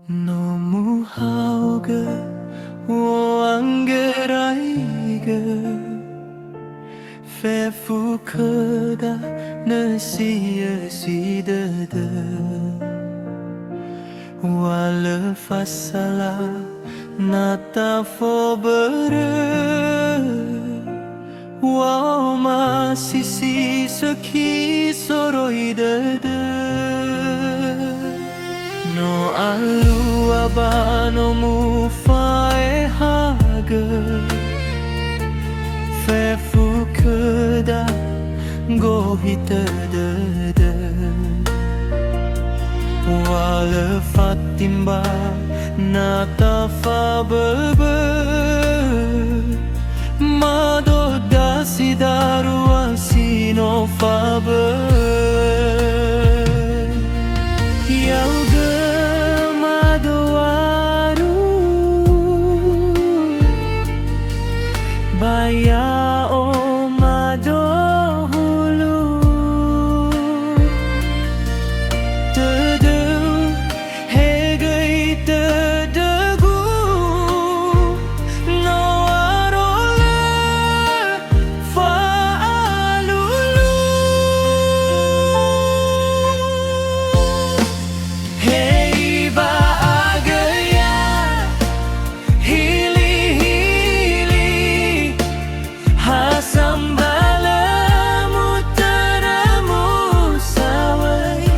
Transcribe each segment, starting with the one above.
No mu hauge wo angeraige fe fu köda ne sia sidede wale fasala nata fo bere wa ma sisi saki soroidede no alu abano mu fae hage fe fu köda go hitede wale fatimba nata fa bebe mado dasi daru asino fa Baya o madohulu Tedu hegai tedegu No arole fa'alulu Hei bahagia Sambalamu teramu sawai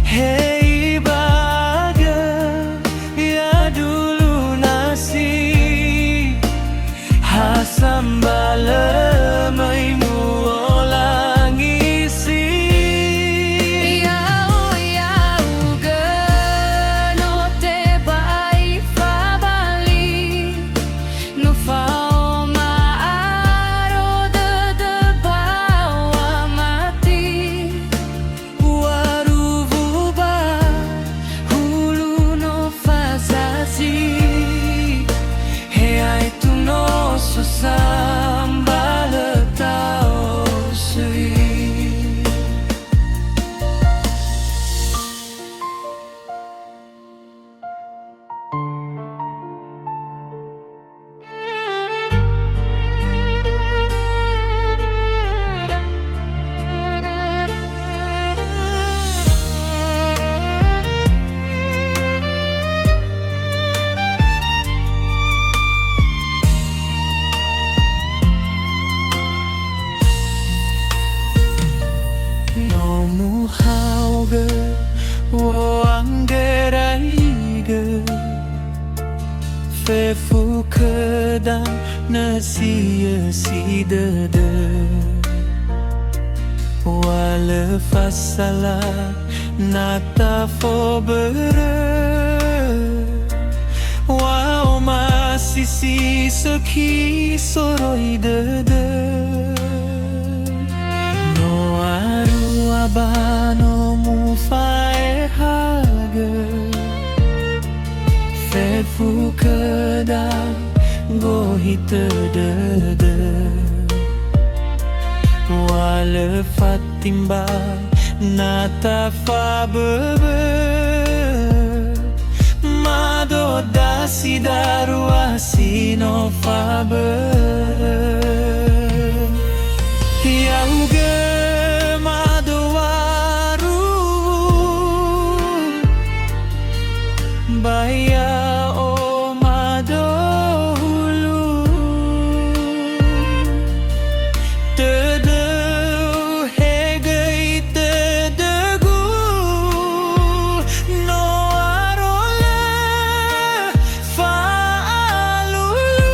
Hei bahagia ya dulu nasi Hasambalamaimu olang isi Yau yau geno te bai fa bali no fa Sambal tao sui Nomu hauge wo angeraige fe fu köda ne sia sidede wale fasala nata fo bere wa ma sisi saki soroidede no aru abano mu fae hage fe fu köda go hitede wale fatimba nata fa bebe mado dasi daru asino fa Yauge madowaru Baya o madohulu Tedu hegai tedegu No arole fa'alulu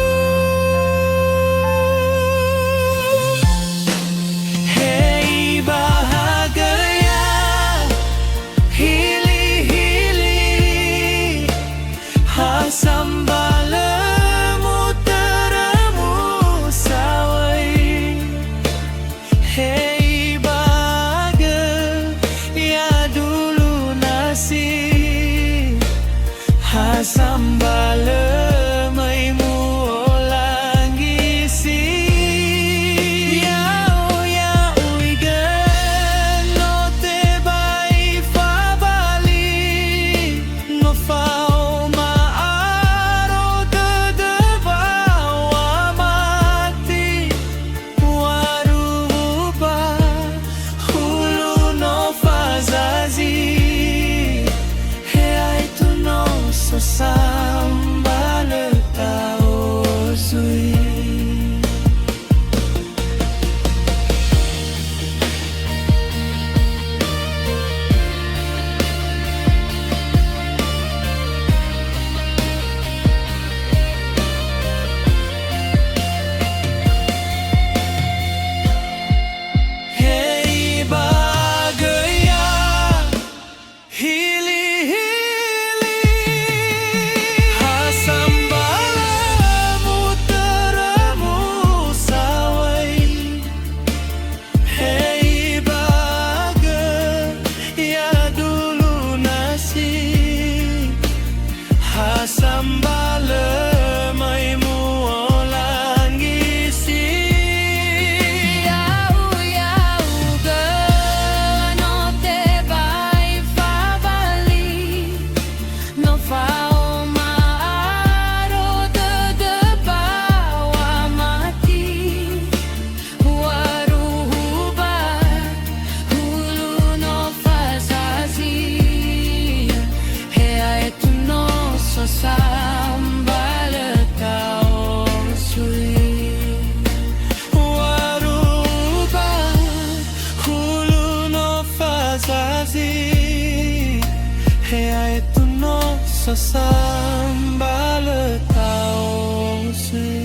Hasambala mai muolang isi. Yau yau no te vai fa bali no fao maaro de bawa mati waruba hulu no fazazi he etu no sambala tao sui Waruba hulu no fazazi Hea etu no sambala tao sui.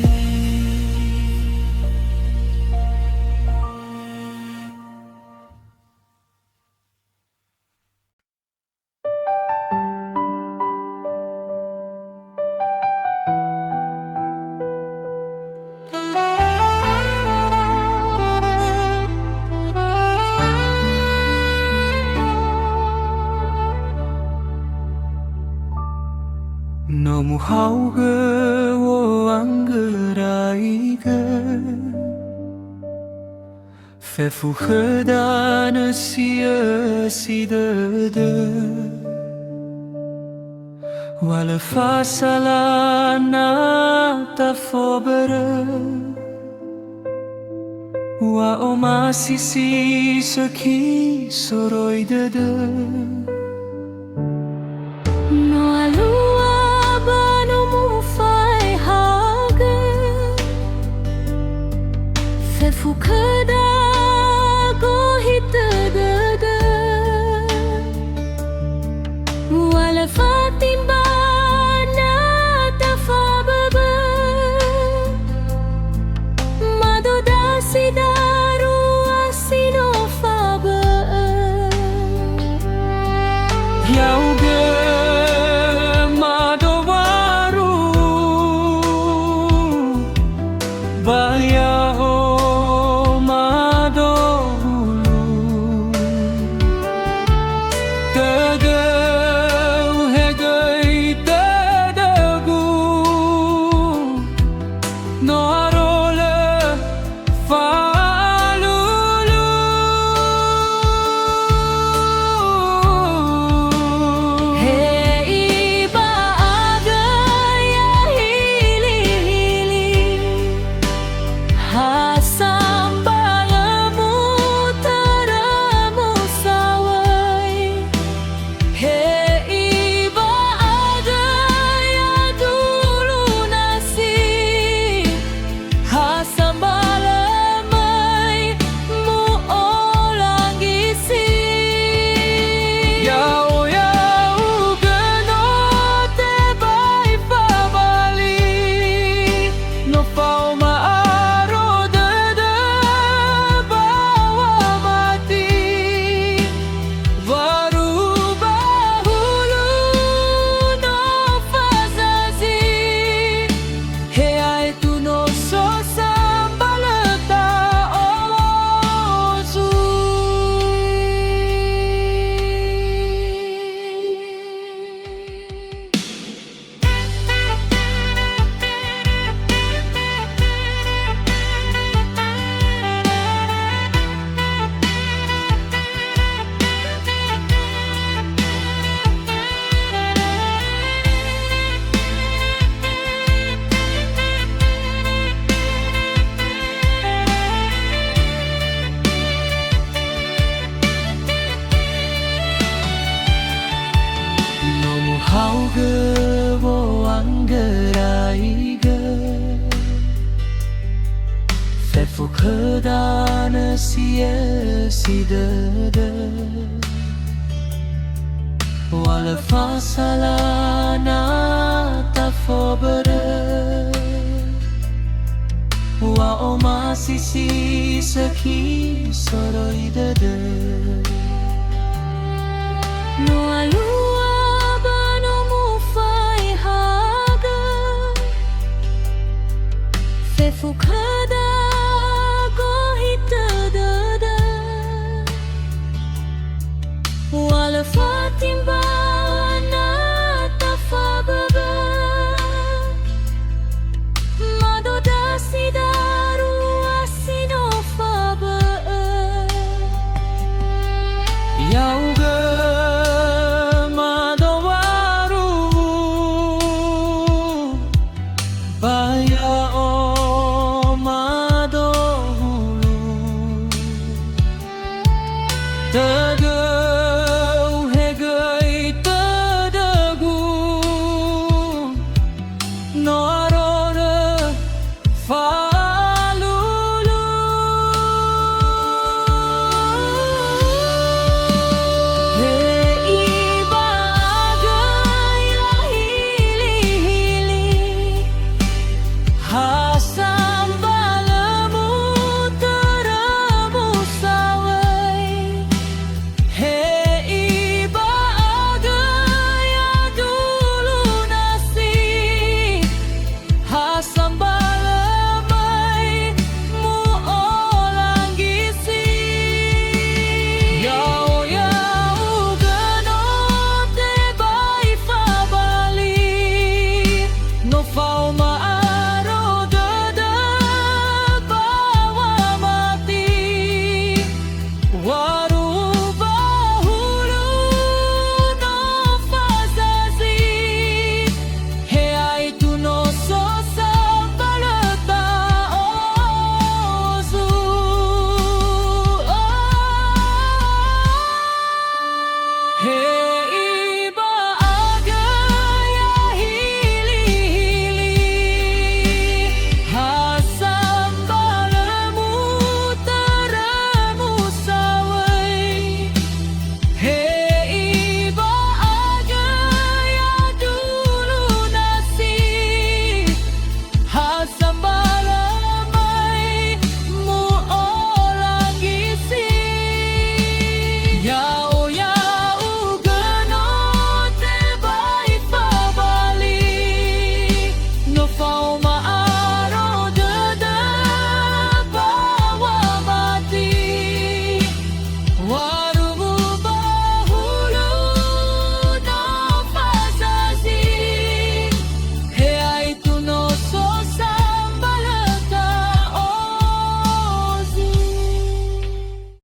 No mu hauge wo angeraige Fefu gedane sia si de Wale fasalana ta fobere Wa o masisi saki soroi de no alua bano mu fai hage fe fukada go hita de wala fatin bana ta fababa madoda sidaru asino faba Yauge madowaru Bayaho madohulu Tedeu hegei tedegu No arole falulu Hei ba aga ya hili hasambalamu taramu sawai Hei ba aga ya dulu nasi hasambalamai mu olang isi Yau yau geno te bai fa bali No fau maaro de bawa mati Waruba hulu no fazazi Hea etu no so sambala tao No mu hauge wo angeraige Fefu kedane sia si de Wale fasalana ta fobere Wa o masisi saki soroi de